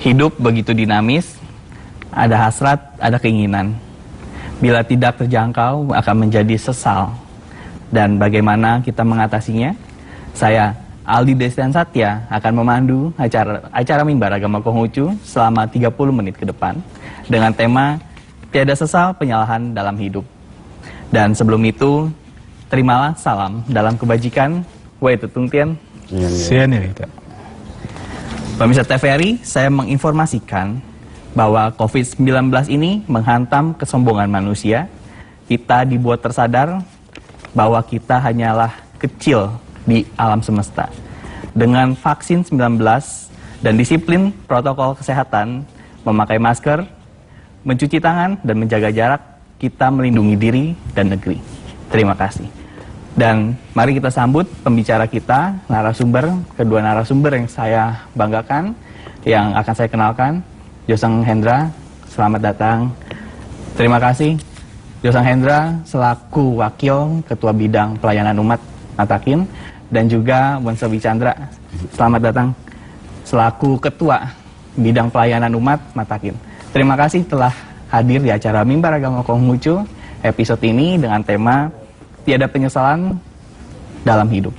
Hidup begitu dinamis, ada hasrat, ada keinginan. Bila tidak terjangkau akan menjadi sesal. Dan bagaimana kita mengatasinya? Saya, Aldi Destian Satya, akan memandu acara Mimbar Agama Konghucu selama 30 menit ke depan dengan tema Tiada Sesal Penyalahan dalam Hidup. Dan sebelum itu, terimalah salam dalam kebajikan. Wei Tutungtian. Pemirsa TVRI, saya menginformasikan bahwa COVID-19 ini menghantam kesombongan manusia. Kita dibuat tersadar bahwa kita hanyalah kecil di alam semesta. Dengan vaksin 19 dan disiplin protokol kesehatan, memakai masker, mencuci tangan, dan menjaga jarak, kita melindungi diri dan negeri. Terima kasih. Dan mari kita sambut pembicara kita, kedua narasumber yang saya banggakan, yang akan saya kenalkan. Josang Hendra, selamat datang. Terima kasih. Josang Hendra selaku Wakil Ketua Bidang Pelayanan Umat Matakin, dan juga Bonsewi Chandra, selamat datang selaku Ketua Bidang Pelayanan Umat Matakin. Terima kasih telah hadir di acara Mimbar Agama Konghucu episode ini dengan tema Tiada Penyesalan dalam Hidup.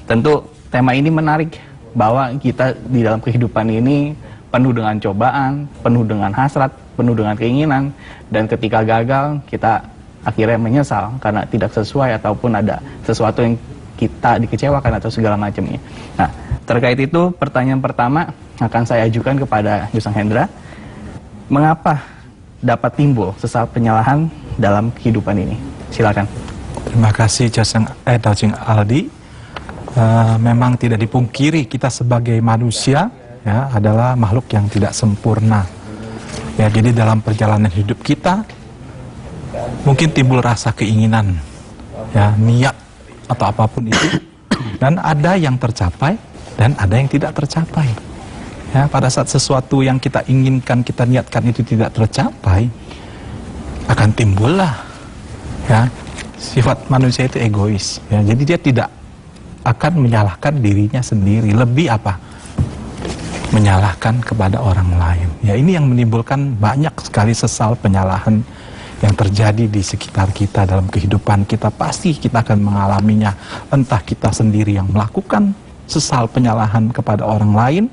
Tentu tema ini menarik bahwa kita di dalam kehidupan ini penuh dengan cobaan, penuh dengan hasrat, penuh dengan keinginan, dan ketika gagal kita akhirnya menyesal karena tidak sesuai ataupun ada sesuatu yang kita dikecewakan atau segala macamnya. Nah, terkait itu pertanyaan pertama akan saya ajukan kepada Josang Hendra. Mengapa dapat timbul sesal penyalahan dalam kehidupan ini? Silakan. Terima kasih Dajing Aldi. Memang tidak dipungkiri kita sebagai manusia ya adalah makhluk yang tidak sempurna. Ya, jadi dalam perjalanan hidup kita mungkin timbul rasa keinginan, ya, niat atau apapun itu, dan ada yang tercapai dan ada yang tidak tercapai. Ya, pada saat sesuatu yang kita inginkan, kita niatkan itu tidak tercapai, akan timbullah ya sifat manusia itu egois. Ya, jadi dia tidak akan menyalahkan dirinya sendiri, lebih apa? Menyalahkan kepada orang lain. Ya, ini yang menimbulkan banyak sekali sesal penyalahan yang terjadi di sekitar kita dalam kehidupan kita. Pasti kita akan mengalaminya, entah kita sendiri yang melakukan sesal penyalahan kepada orang lain,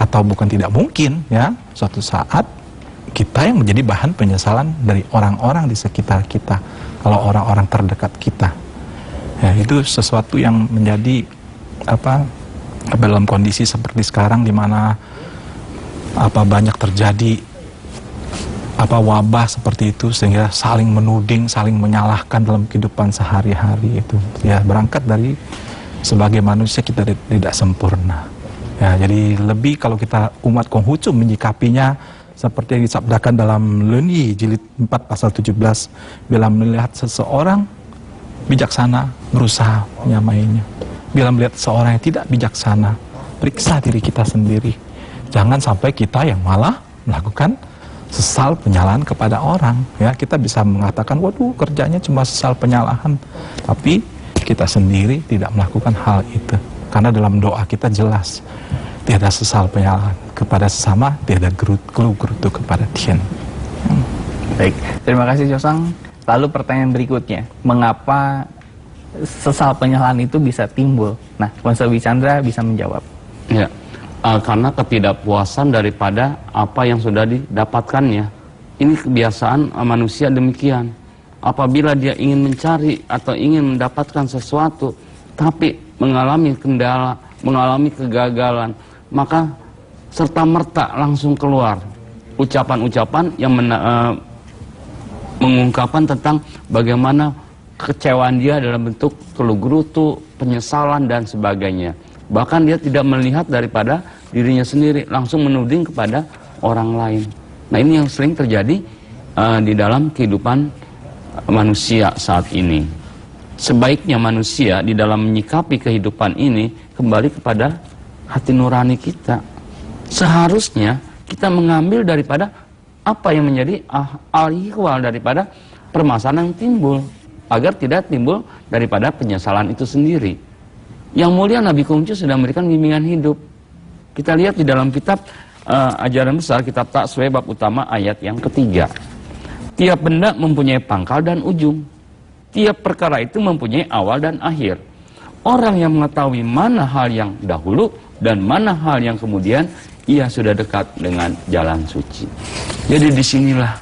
atau bukan tidak mungkin ya suatu saat kita yang menjadi bahan penyesalan dari orang-orang di sekitar kita, kalau orang-orang terdekat kita. Ya, itu sesuatu yang menjadi dalam kondisi seperti sekarang di mana banyak terjadi wabah seperti itu, sehingga saling menuding, saling menyalahkan dalam kehidupan sehari-hari itu. Ya, berangkat dari sebagai manusia kita tidak sempurna. Ya, jadi lebih kalau kita umat Konghucu menyikapinya seperti yang disabdakan dalam Luni jilid 4 pasal 17, bila melihat seseorang bijaksana berusaha menyamainya. Bila melihat seorang yang tidak bijaksana, periksa diri kita sendiri. Jangan sampai kita yang malah melakukan sesal penyalahan kepada orang. Ya, kita bisa mengatakan, waduh kerjanya cuma sesal penyalahan, tapi kita sendiri tidak melakukan hal itu. Karena dalam doa kita jelas, tiada sesal penyalahan kepada sesama, tiada gerutu kepada Tuhan. Baik, terima kasih Josang. Lalu pertanyaan berikutnya, mengapa sesal penyalahan itu bisa timbul? Nah, Bonsewi Chandra bisa menjawab. Ya, karena ketidakpuasan daripada apa yang sudah didapatkannya. Ini kebiasaan manusia demikian. Apabila dia ingin mencari atau ingin mendapatkan sesuatu, tapi mengalami kendala, mengalami kegagalan, maka serta-merta langsung keluar ucapan-ucapan yang mengungkapkan tentang bagaimana kekecewaan dia dalam bentuk keluh-gerutu, penyesalan, dan sebagainya. Bahkan dia tidak melihat daripada dirinya sendiri, langsung menuding kepada orang lain. Nah, ini yang sering terjadi di dalam kehidupan manusia saat ini. Sebaiknya manusia di dalam menyikapi kehidupan ini kembali kepada hati nurani kita. Seharusnya kita mengambil daripada apa yang menjadi al-ihwal daripada permasalahan yang timbul, agar tidak timbul daripada penyesalan itu sendiri. Yang mulia Nabi Konghucu sudah memberikan bimbingan hidup. Kita lihat di dalam kitab ajaran besar kitab Takswe bab utama ayat yang ketiga. Tiap benda mempunyai pangkal dan ujung. Tiap perkara itu mempunyai awal dan akhir. Orang yang mengetahui mana hal yang dahulu dan mana hal yang kemudian, ia sudah dekat dengan jalan suci. Jadi disinilah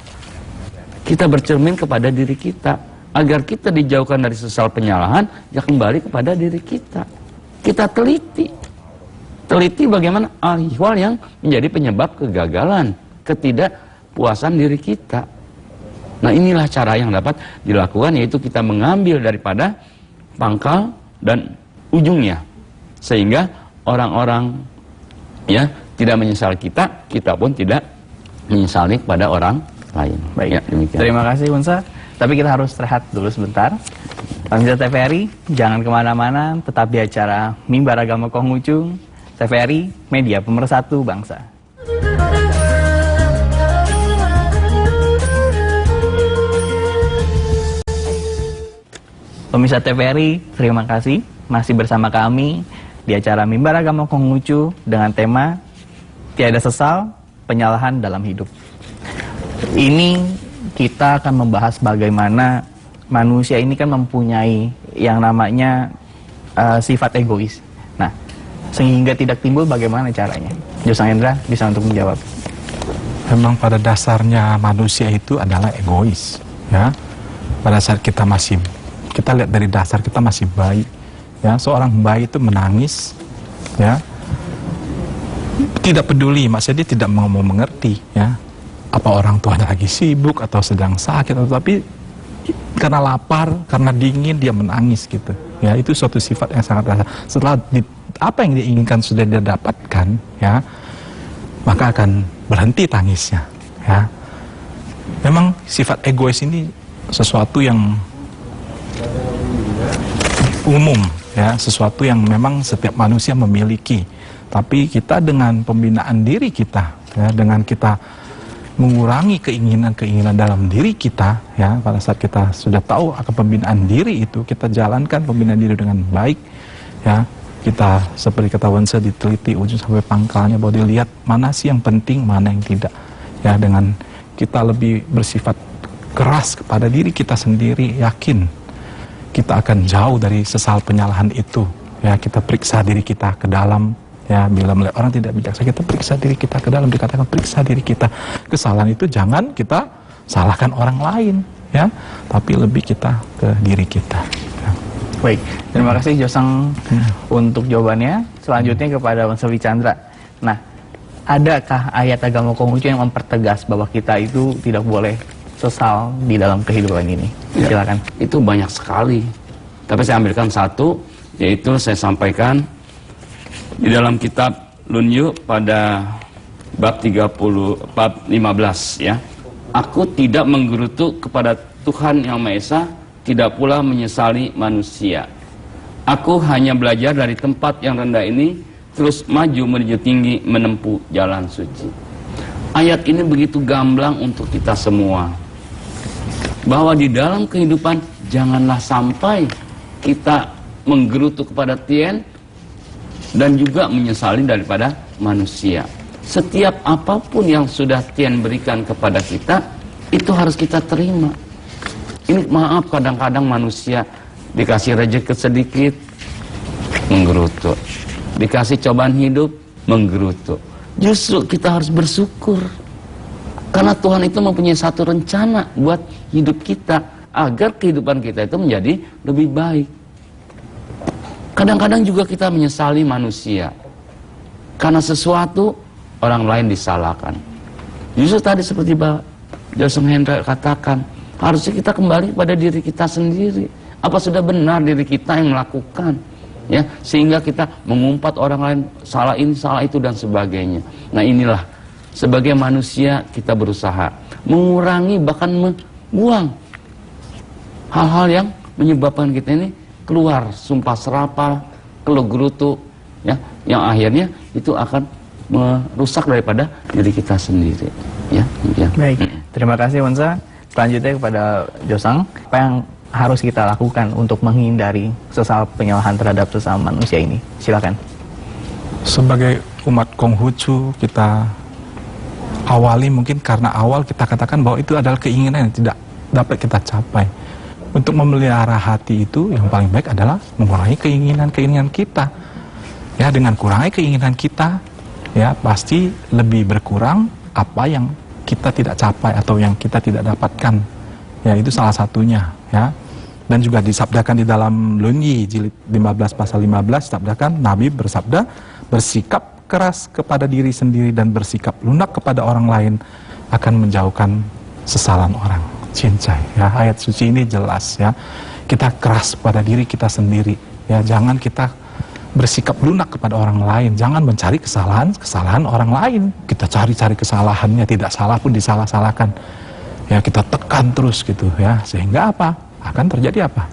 kita bercermin kepada diri kita. Agar kita dijauhkan dari sesal penyalahan, ya kembali kepada diri kita. Kita teliti. Teliti bagaimana ahwal yang menjadi penyebab kegagalan, ketidakpuasan diri kita. Nah inilah cara yang dapat dilakukan, yaitu kita mengambil daripada pangkal dan ujungnya. Sehingga orang-orang ya tidak menyesal kita, kita pun tidak menyesali kepada orang lain. Baik, ya, demikian. Terima kasih Unsa. Tapi kita harus rehat dulu sebentar. Pemirsa TVRI, jangan kemana-mana, tetap di acara Mimbar Agama Konghucu, TVRI, media pemersatu bangsa. Pemirsa TVRI, terima kasih masih bersama kami di acara Mimbar Agama Konghucu dengan tema Tiada Sesal, Penyalahan dalam Hidup. Ini kita akan membahas bagaimana manusia ini kan mempunyai yang namanya sifat egois. Nah, sehingga tidak timbul bagaimana caranya? Josang Hendra bisa untuk menjawab. Memang pada dasarnya manusia itu adalah egois, ya. Pada saat kita lihat dari dasar kita masih bayi, ya. Seorang bayi itu menangis, ya. Tidak peduli, maksudnya dia tidak mau mengerti, ya. Apa orang tuanya lagi sibuk atau sedang sakit, tapi karena lapar, karena dingin dia menangis gitu. Ya, itu suatu sifat yang sangat dasar. Setelah apa yang diinginkan sudah dia dapatkan, ya, maka akan berhenti tangisnya, ya. Memang sifat egois ini sesuatu yang umum, ya, sesuatu yang memang setiap manusia memiliki. Tapi kita dengan pembinaan diri kita, ya, dengan kita mengurangi keinginan-keinginan dalam diri kita, ya, pada saat kita sudah tahu akan pembinaan diri itu, kita jalankan pembinaan diri dengan baik, ya, kita seperti kata Wensa diteliti ujung sampai pangkalnya, bahwa dilihat mana sih yang penting, mana yang tidak, ya, dengan kita lebih bersifat keras kepada diri kita sendiri, yakin kita akan jauh dari sesal penyalahan itu, ya, kita periksa diri kita ke dalam. Ya, bila melihat orang tidak bijaksana, kita periksa diri kita ke dalam, dikatakan periksa diri kita. Kesalahan itu jangan kita salahkan orang lain, ya, tapi lebih kita ke diri kita. Ya. Baik, terima kasih Josang untuk jawabannya. Selanjutnya kepada Wensa Wicandra. Nah, adakah ayat agama Konghucu yang mempertegas bahwa kita itu tidak boleh sesal di dalam kehidupan ini? Silakan. Ya, itu banyak sekali. Tapi saya ambilkan satu, yaitu saya sampaikan di dalam kitab Lunyu pada bab 15, ya. Aku tidak menggerutu kepada Tuhan Yang Maha Esa, tidak pula menyesali manusia. Aku hanya belajar dari tempat yang rendah ini, terus maju menuju tinggi menempuh jalan suci. Ayat ini begitu gamblang untuk kita semua. Bahwa di dalam kehidupan janganlah sampai kita menggerutu kepada Tien dan juga menyesali daripada manusia. Setiap apapun yang sudah Tien berikan kepada kita, itu harus kita terima. Ini maaf, kadang-kadang manusia dikasih rezeki sedikit, menggerutu. Dikasih cobaan hidup, menggerutu. Justru kita harus bersyukur. Karena Tuhan itu mempunyai satu rencana buat hidup kita, agar kehidupan kita itu menjadi lebih baik. Kadang-kadang juga kita menyesali manusia karena sesuatu orang lain disalahkan. Justru tadi seperti Pak Josang Hendra katakan, harusnya kita kembali pada diri kita sendiri. Apa sudah benar diri kita yang melakukan, ya, sehingga kita mengumpat orang lain salah ini, salah itu dan sebagainya. Nah inilah, sebagai manusia kita berusaha mengurangi, bahkan membuang hal-hal yang menyebabkan kita ini keluar sumpah serapah, kelugurutu, ya, yang akhirnya itu akan merusak daripada diri kita sendiri, ya. Baik, terima kasih Wensa. Selanjutnya kepada Josang, apa yang harus kita lakukan untuk menghindari sesal penyalahan terhadap sesama manusia ini? Silakan. Sebagai umat Konghucu, kita awali mungkin karena awal kita katakan bahwa itu adalah keinginan yang tidak dapat kita capai. Untuk memelihara hati itu yang paling baik adalah mengurangi keinginan-keinginan kita. Ya, dengan kurangi keinginan kita, ya pasti lebih berkurang apa yang kita tidak capai atau yang kita tidak dapatkan. Ya, itu salah satunya, ya. Dan juga disabdakan di dalam Lunyi jilid 15 pasal 15, sabdakan Nabi bersabda, bersikap keras kepada diri sendiri dan bersikap lunak kepada orang lain akan menjauhkan kesalahan orang. Cincai, ya, ayat suci ini jelas, ya. Kita keras pada diri kita sendiri, ya, jangan kita bersikap lunak kepada orang lain, jangan mencari kesalahan orang lain. Kita cari-cari kesalahannya, tidak salah pun disalah-salahkan. Ya, kita tekan terus gitu, ya, sehingga apa? Akan terjadi apa?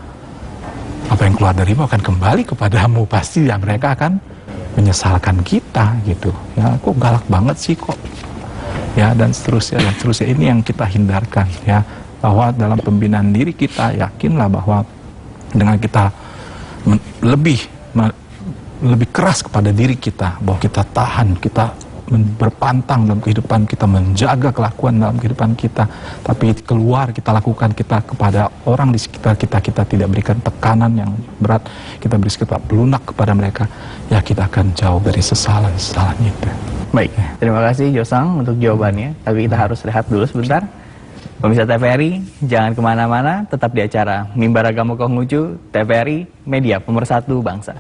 Apa yang keluar darimu akan kembali kepadamu, pasti ya, mereka akan menyesalkan kita gitu. Ya, kok galak banget sih kok. Ya, dan seterusnya ini yang kita hindarkan, ya, bahwa dalam pembinaan diri kita yakinlah bahwa dengan kita lebih keras kepada diri kita, bahwa kita tahan, kita berpantang dalam kehidupan kita, menjaga kelakuan dalam kehidupan kita, tapi keluar kita lakukan kita kepada orang di sekitar kita, kita tidak berikan tekanan yang berat, kita bersikap lunak kepada mereka, ya kita akan jauh dari kesalahan itu. Baik, terima kasih Josang untuk jawabannya, tapi kita harus rehat dulu sebentar. Pemirsa TVRI, jangan kemana-mana, tetap di acara Mimbar Agama Konghucu, TVRI, media pemersatu bangsa.